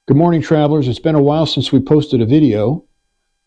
Good morning, travelers. It's been a while since we posted a video.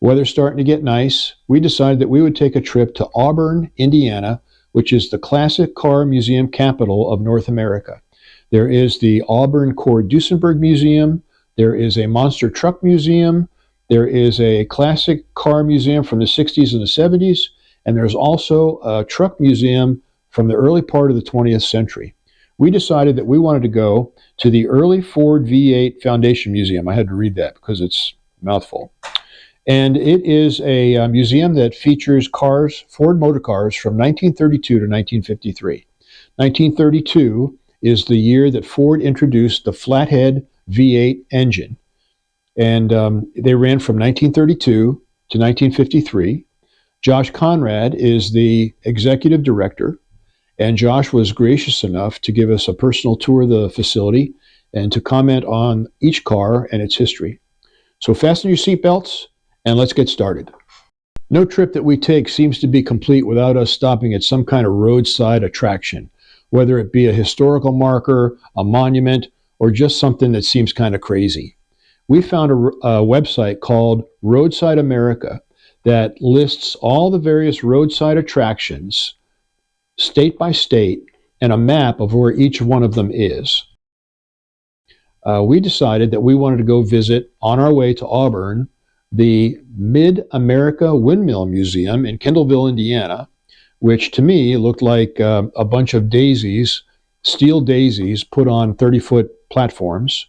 Weather's starting to get nice. We decided that we would take a trip to Auburn, Indiana, which is the classic car museum capital of North America. There is the Auburn Duesenberg Museum. There is a monster truck museum. There is a classic car museum from the 60s and the 70s. And there's also a truck museum from the early part of the 20th century. We decided that we wanted to go to the early Ford V8 Foundation Museum. I had to read that because it's a mouthful. And it is a museum that features cars, Ford motor cars, from 1932 to 1953. 1932 is the year that Ford introduced the flathead V8 engine. And they ran from 1932 to 1953. Josh Conrad is the executive director. And Josh was gracious enough to give us a personal tour of the facility and to comment on each car and its history. So fasten your seatbelts and let's get started. No trip that we take seems to be complete without us stopping at some kind of roadside attraction, whether it be a historical marker, a monument, or just something that seems kind of crazy. We found a website called Roadside America that lists all the various roadside attractions state by state, and a map of where each one of them is. We decided that we wanted to go visit, on our way to Auburn, the Mid-America Windmill Museum in Kendallville, Indiana, which to me looked like a bunch of daisies, steel daisies, put on 30-foot platforms.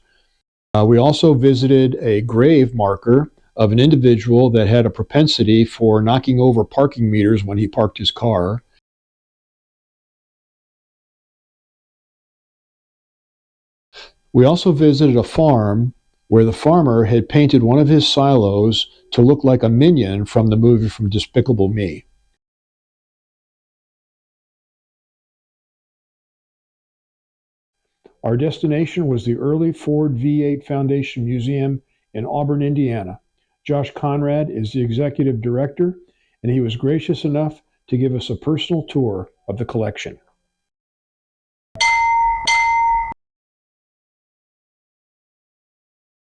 We also visited a grave marker of an individual that had a propensity for knocking over parking meters when he parked his car. We also visited a farm where the farmer had painted one of his silos to look like a minion from the movie from Despicable Me. Our destination was the early Ford V8 Foundation Museum in Auburn, Indiana. Josh Conrad is the executive director, and he was gracious enough to give us a personal tour of the collection.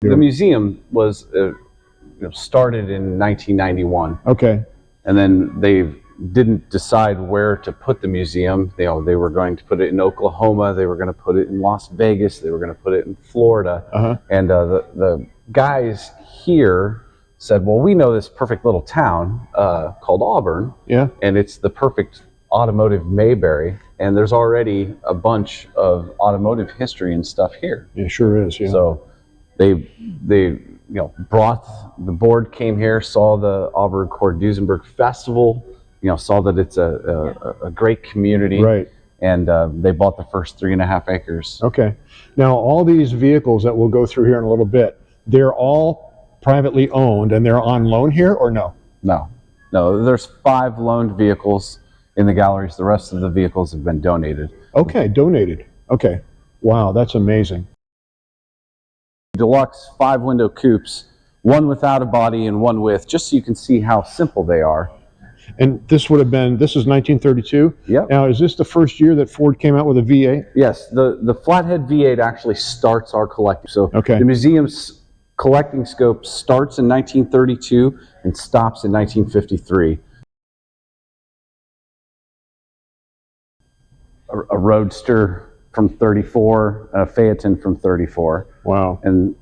The museum was started in 1991. Okay. And then they didn't decide where to put the museum. They were going to put it in Oklahoma. They were going to put it in Las Vegas. They were going to put it in Florida. And the guys here said, well, we know this perfect little town called Auburn. Yeah. And it's the perfect automotive Mayberry. And there's already a bunch of automotive history and stuff here. It sure is, yeah. So they brought the board, came here, saw the Auburn Duesenberg Festival, saw that it's a great community, right? And they bought the first 3.5 acres. Okay. Now all these vehicles that we'll go through here in a little bit, they're all privately owned and they're on loan here, or no? No. There's 5 loaned vehicles in the galleries. The rest of the vehicles have been donated. Okay, donated. Okay. Wow, that's amazing. Deluxe 5-window coupes, one without a body and one with, just so you can see how simple they are. And this is 1932? Yep. Now, is this the first year that Ford came out with a V8? Yes, the flathead V8 actually starts our collecting. So okay. The museum's collecting scope starts in 1932 and stops in 1953. A Roadster from 34, and a Phaeton from 34. Wow. And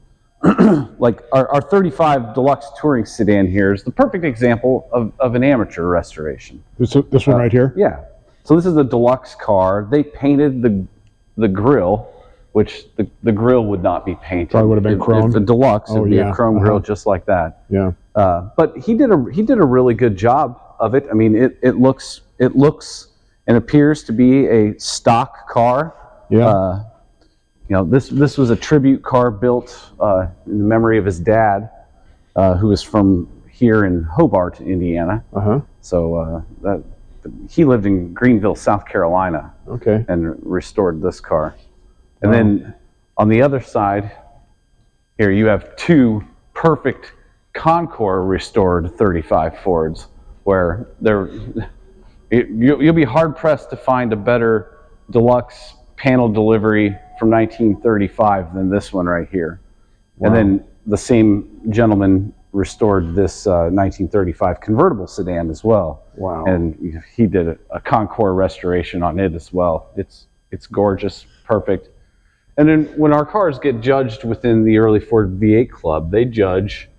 like our 35 Deluxe touring sedan here is the perfect example of an amateur restoration. This one right here? Yeah. So this is a Deluxe car. They painted the grille, which the grille would not be painted. Probably would have been chrome. If the Deluxe, it'd be a chrome grille just like that. Yeah. But he did a really good job of it. I mean, it looks and appears to be a stock car. Yeah. This was a tribute car built in the memory of his dad, who was from here in Hobart, Indiana. So he lived in Greenville, South Carolina. Okay. And restored this car. And then on the other side, here you have 2 perfect Concours restored 35 Fords, where you'll be hard pressed to find a better Deluxe panel delivery from 1935 than this one right here. And then the same gentleman restored this 1935 convertible sedan as well. Wow. And he did a Concours restoration on it as well. It's gorgeous, perfect. And then when our cars get judged within the early Ford V8 Club, they judge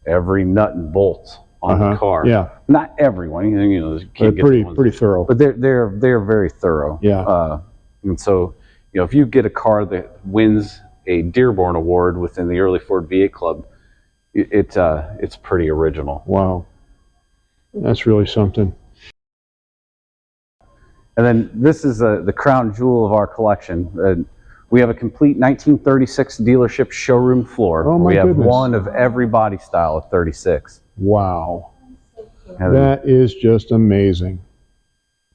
every nut and bolt on the car. Yeah. Not everyone, you know, you can't they're get pretty thorough. but they're very thorough. Yeah. And so, you know, if you get a car that wins a Dearborn Award within the early Ford V8 Club, it's pretty original. Wow. That's really something. And then this is the crown jewel of our collection. We have a complete 1936 dealership showroom floor. Oh my we have goodness. one of every body style of 36. Wow. And That is just amazing.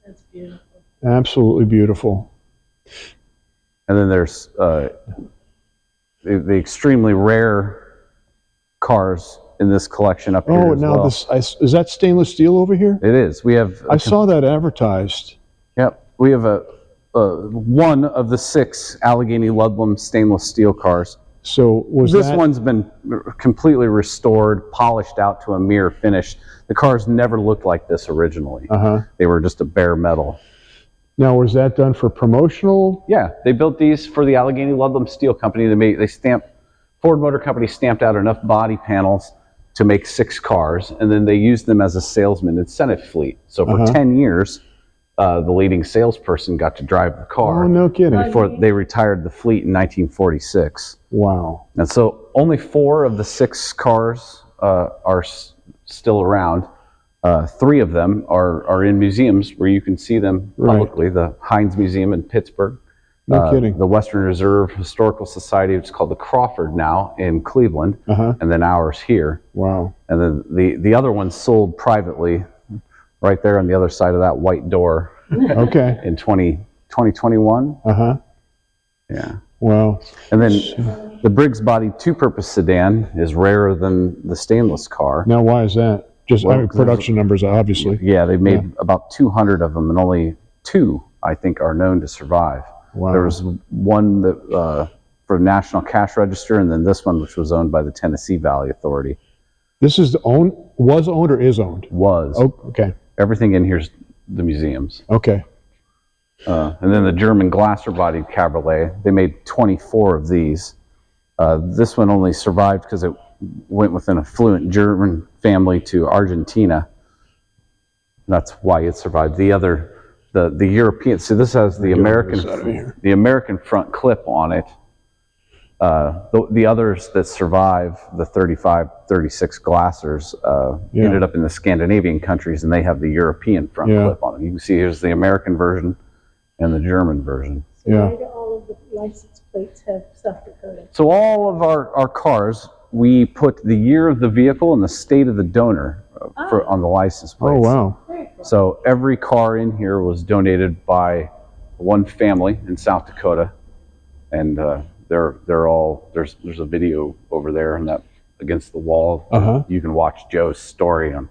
That's beautiful. Absolutely beautiful. And then there's the extremely rare cars in this collection up here Oh, as now well. is that stainless steel over here? It is. We have. I saw that advertised. Yep. We have one of the 6 Allegheny Ludlam stainless steel cars. So This one's been completely restored, polished out to a mirror finish. The cars never looked like this originally. They were just a bare metal. Now, was that done for promotional? Yeah, they built these for the Allegheny Ludlam Steel Company. Ford Motor Company stamped out enough body panels to make 6 cars, and then they used them as a salesman incentive fleet. So for 10 years, the leading salesperson got to drive the car. Oh, no kidding. Before they retired the fleet in 1946. Wow. And so only 4 of the 6 cars are still around. 3 of them are in museums where you can see them publicly. The Heinz Museum in Pittsburgh. No kidding. The Western Reserve Historical Society, which is called the Crawford now, in Cleveland. And then ours here. Wow. And then the other one's sold privately right there on the other side of that white door. Okay. In 2021. Yeah. Wow. And then the Briggs body 2-purpose sedan is rarer than the stainless car. Now, why is that? Just Well, production numbers, obviously. Yeah, they've made about 200 of them, and only 2, I think, are known to survive. Wow. There was one that for National Cash Register, and then this one, which was owned by the Tennessee Valley Authority. This is was owned or is owned? Was. Oh, okay. Everything in here's the museums. Okay. And then the German Glasser-bodied Cabriolet, they made 24 of these. This one only survived because it went with an affluent German family to Argentina. That's why it survived. The European, so this has the American front clip on it. The others that survive, the 35, 36 Glassers, ended up in the Scandinavian countries, and they have the European front clip on them. You can see here's the American version and the German version. So why do all of the license plates have South Dakota? So all of our cars, we put the year of the vehicle and the state of the donor on the license plates. Oh, wow. Very cool. So every car in here was donated by one family in South Dakota, and they're all there's a video over there and that against the wall. You can watch Joe's story on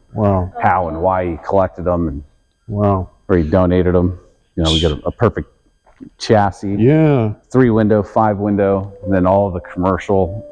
how and why he collected them and where he donated them. You know, we got a perfect chassis. Yeah. 3-window, 5-window, and then all the commercial.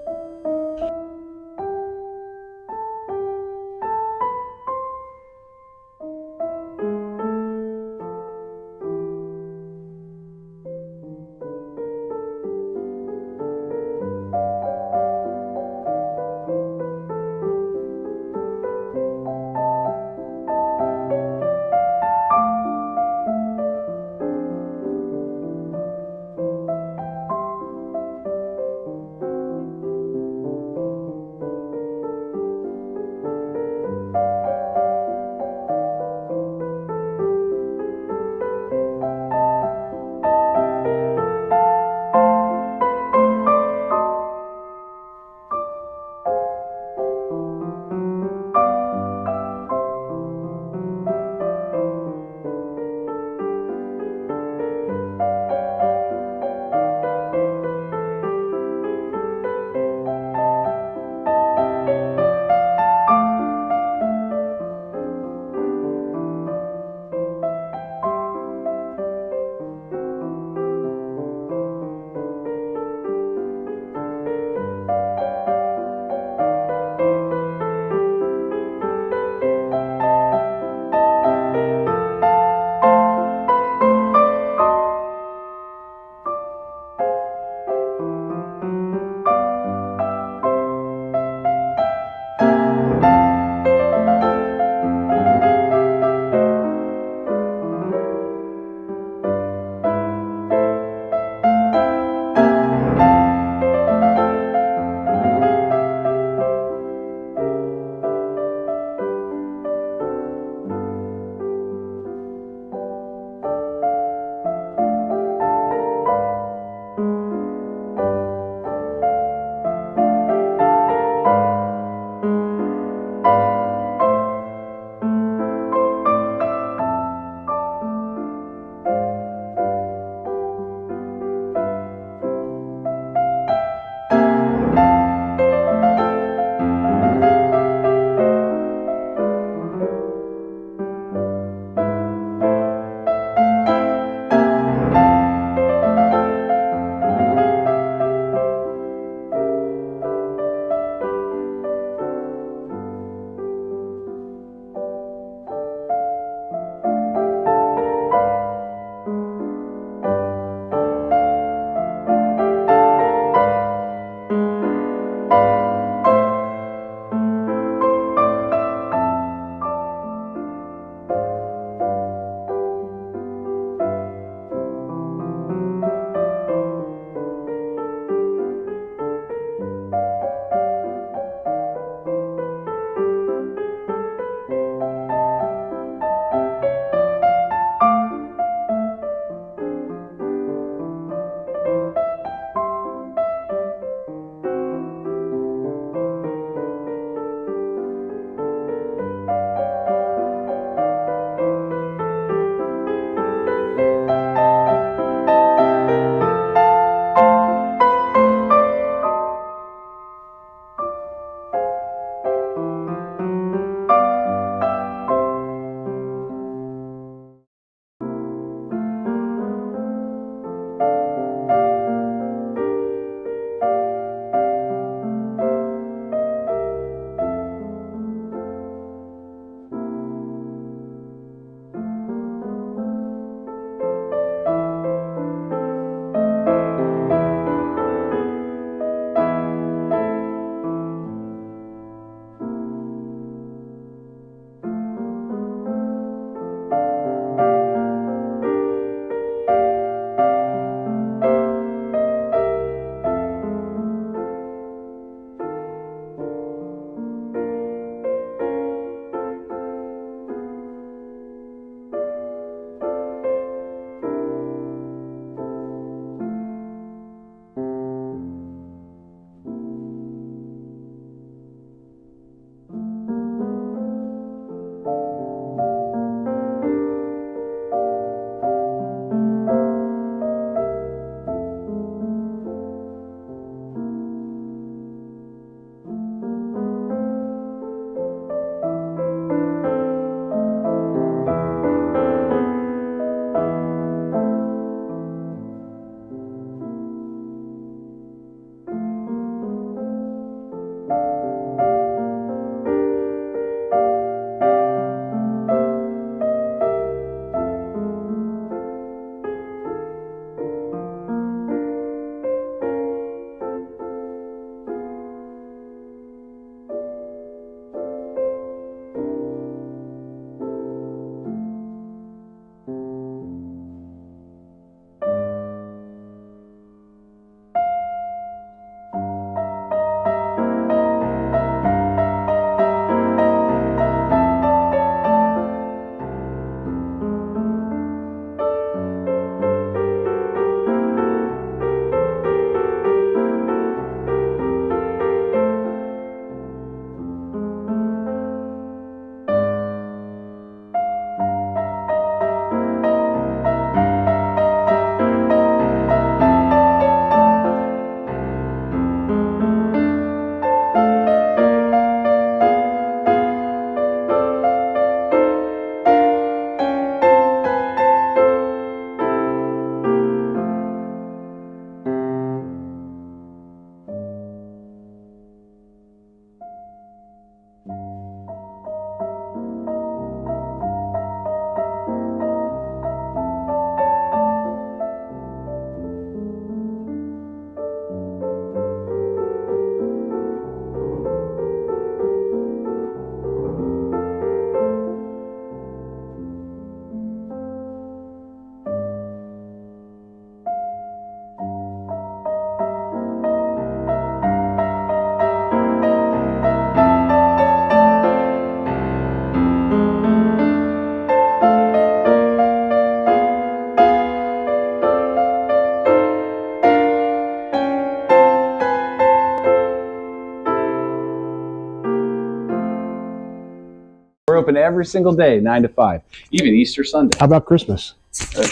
open every single day, 9 to 5, even Easter Sunday. How about Christmas?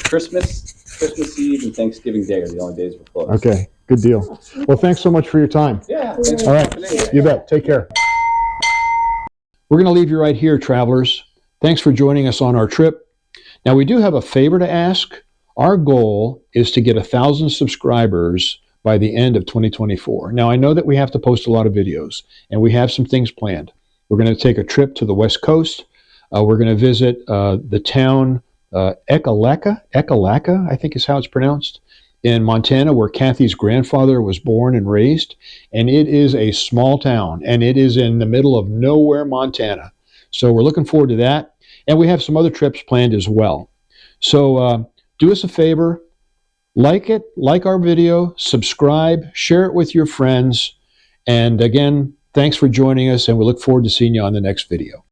Christmas Eve and Thanksgiving Day are the only days we're closed. Okay, good deal. Well, thanks so much for your time. Yeah. Thanks All right, you bet. Take care. We're going to leave you right here, travelers. Thanks for joining us on our trip. Now, we do have a favor to ask. Our goal is to get 1,000 subscribers by the end of 2024. Now, I know that we have to post a lot of videos, and we have some things planned. We're going to take a trip to the West Coast. We're going to visit the town Ekalaka, I think is how it's pronounced, in Montana, where Kathy's grandfather was born and raised. And it is a small town, and it is in the middle of nowhere, Montana. So we're looking forward to that. And we have some other trips planned as well. So do us a favor. Like our video, subscribe, share it with your friends. And again, thanks for joining us, and we look forward to seeing you on the next video.